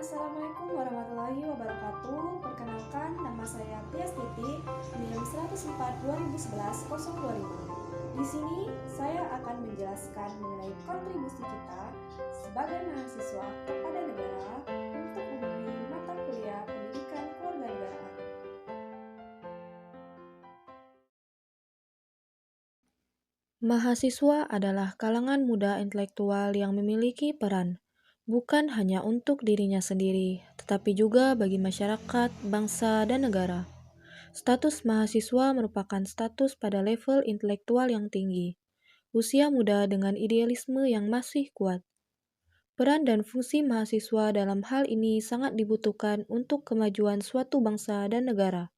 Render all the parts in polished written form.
Assalamualaikum warahmatullahi wabarakatuh. Perkenalkan, nama saya Tias Titi, NIM 104 2011 020. Di sini saya akan menjelaskan mengenai kontribusi kita sebagai mahasiswa kepada negara untuk memenuhi mata kuliah pendidikan kewarganegaraan. Mahasiswa adalah kalangan muda intelektual yang memiliki peran, bukan hanya untuk dirinya sendiri, tetapi juga bagi masyarakat, bangsa, dan negara. Status mahasiswa merupakan status pada level intelektual yang tinggi, usia muda dengan idealisme yang masih kuat. Peran dan fungsi mahasiswa dalam hal ini sangat dibutuhkan untuk kemajuan suatu bangsa dan negara.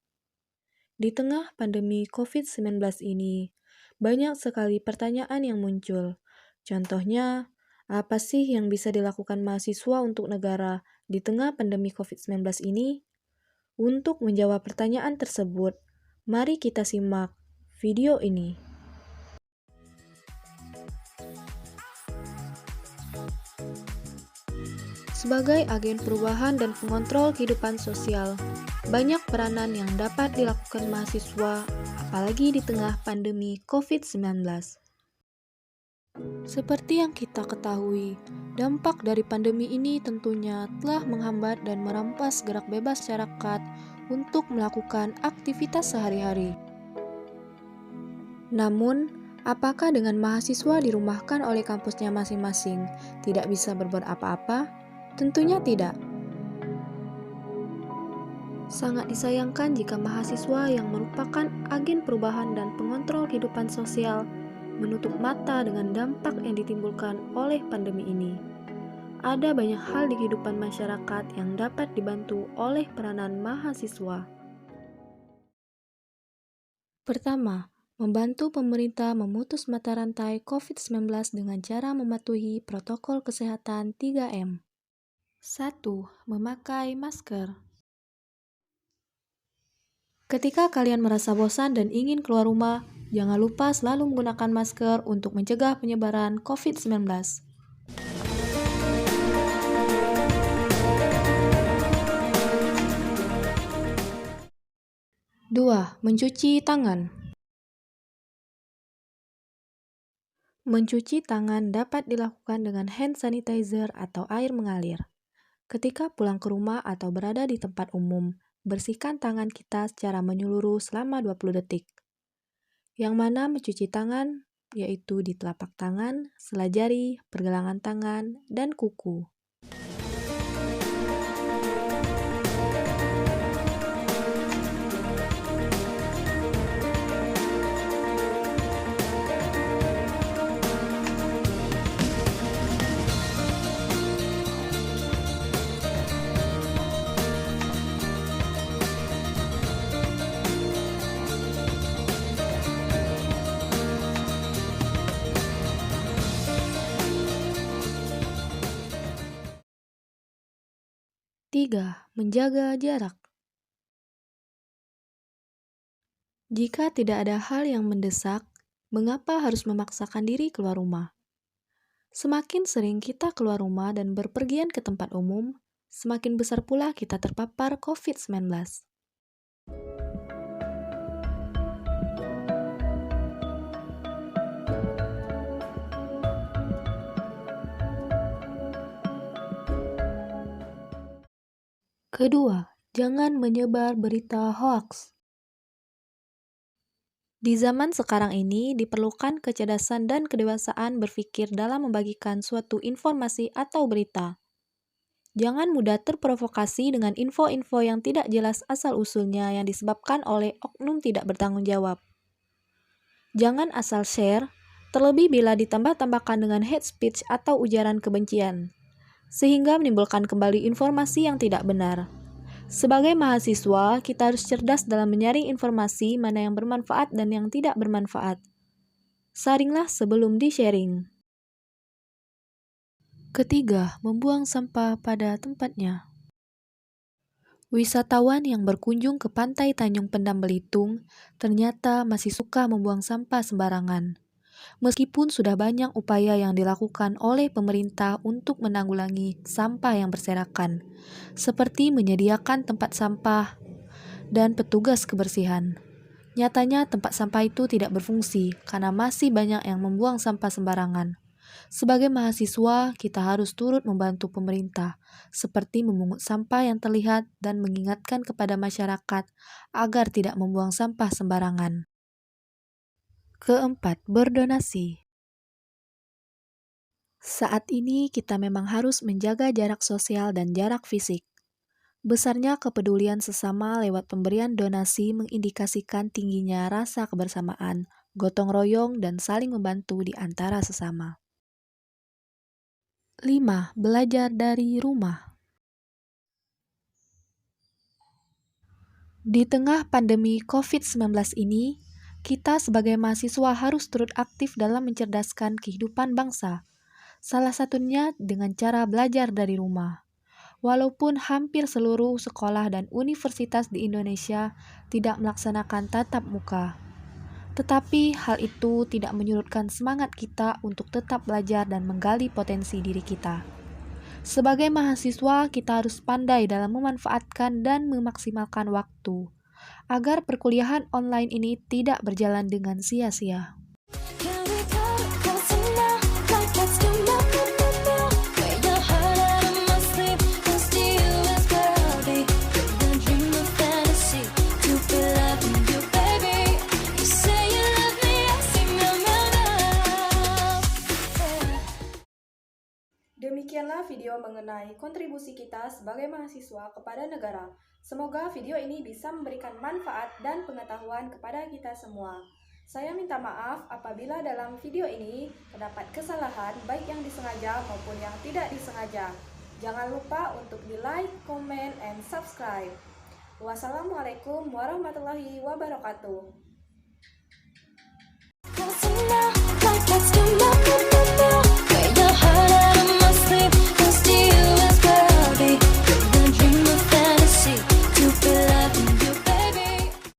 Di tengah pandemi COVID-19 ini, banyak sekali pertanyaan yang muncul. Contohnya, apa sih yang bisa dilakukan mahasiswa untuk negara di tengah pandemi COVID-19 ini? Untuk menjawab pertanyaan tersebut, mari kita simak video ini. Sebagai agen perubahan dan pengontrol kehidupan sosial, banyak peranan yang dapat dilakukan mahasiswa, apalagi di tengah pandemi COVID-19. Seperti yang kita ketahui, dampak dari pandemi ini tentunya telah menghambat dan merampas gerak bebas masyarakat untuk melakukan aktivitas sehari-hari. Namun, apakah dengan mahasiswa dirumahkan oleh kampusnya masing-masing tidak bisa berbuat apa-apa? Tentunya tidak. Sangat disayangkan jika mahasiswa yang merupakan agen perubahan dan pengontrol kehidupan sosial menutup mata dengan dampak yang ditimbulkan oleh pandemi ini. Ada banyak hal di kehidupan masyarakat yang dapat dibantu oleh peranan mahasiswa. Pertama, membantu pemerintah memutus mata rantai COVID-19 dengan cara mematuhi protokol kesehatan 3M. 1. Memakai masker. Ketika kalian merasa bosan dan ingin keluar rumah, jangan lupa selalu menggunakan masker untuk mencegah penyebaran COVID-19. 2. Mencuci tangan. Mencuci tangan dapat dilakukan dengan hand sanitizer atau air mengalir. Ketika pulang ke rumah atau berada di tempat umum, bersihkan tangan kita secara menyeluruh selama 20 detik. Yang mana mencuci tangan yaitu di telapak tangan, sela jari, pergelangan tangan, dan kuku. Tiga, menjaga jarak. Jika tidak ada hal yang mendesak, mengapa harus memaksakan diri keluar rumah? Semakin sering kita keluar rumah dan berpergian ke tempat umum, semakin besar pula kita terpapar COVID-19. Kedua, jangan menyebar berita hoaks. Di zaman sekarang ini diperlukan kecerdasan dan kedewasaan berpikir dalam membagikan suatu informasi atau berita. Jangan mudah terprovokasi dengan info-info yang tidak jelas asal-usulnya yang disebabkan oleh oknum tidak bertanggung jawab. Jangan asal share, terlebih bila ditambah-tambahkan dengan hate speech atau ujaran kebencian, sehingga menimbulkan kembali informasi yang tidak benar. Sebagai mahasiswa, kita harus cerdas dalam menyaring informasi mana yang bermanfaat dan yang tidak bermanfaat. Saringlah sebelum di-sharing. Ketiga, membuang sampah pada tempatnya. Wisatawan yang berkunjung ke pantai Tanjung Pendam Belitung ternyata masih suka membuang sampah sembarangan. Meskipun sudah banyak upaya yang dilakukan oleh pemerintah untuk menanggulangi sampah yang berserakan, seperti menyediakan tempat sampah dan petugas kebersihan. Nyatanya tempat sampah itu tidak berfungsi karena masih banyak yang membuang sampah sembarangan. Sebagai mahasiswa, kita harus turut membantu pemerintah, seperti memungut sampah yang terlihat dan mengingatkan kepada masyarakat agar tidak membuang sampah sembarangan. Keempat, berdonasi. Saat ini kita memang harus menjaga jarak sosial dan jarak fisik. Besarnya kepedulian sesama lewat pemberian donasi mengindikasikan tingginya rasa kebersamaan, gotong royong, dan saling membantu di antara sesama. 5. Belajar dari rumah. Di tengah pandemi COVID-19 ini, kita sebagai mahasiswa harus turut aktif dalam mencerdaskan kehidupan bangsa. Salah satunya dengan cara belajar dari rumah. Walaupun hampir seluruh sekolah dan universitas di Indonesia tidak melaksanakan tatap muka, tetapi hal itu tidak menyurutkan semangat kita untuk tetap belajar dan menggali potensi diri kita. Sebagai mahasiswa, kita harus pandai dalam memanfaatkan dan memaksimalkan waktu, agar perkuliahan online ini tidak berjalan dengan sia-sia. Demikianlah video mengenai kontribusi kita sebagai mahasiswa kepada negara. Semoga video ini bisa memberikan manfaat dan pengetahuan kepada kita semua. Saya minta maaf apabila dalam video ini terdapat kesalahan baik yang disengaja maupun yang tidak disengaja. Jangan lupa untuk di-like, comment, and subscribe. Wassalamualaikum warahmatullahi wabarakatuh.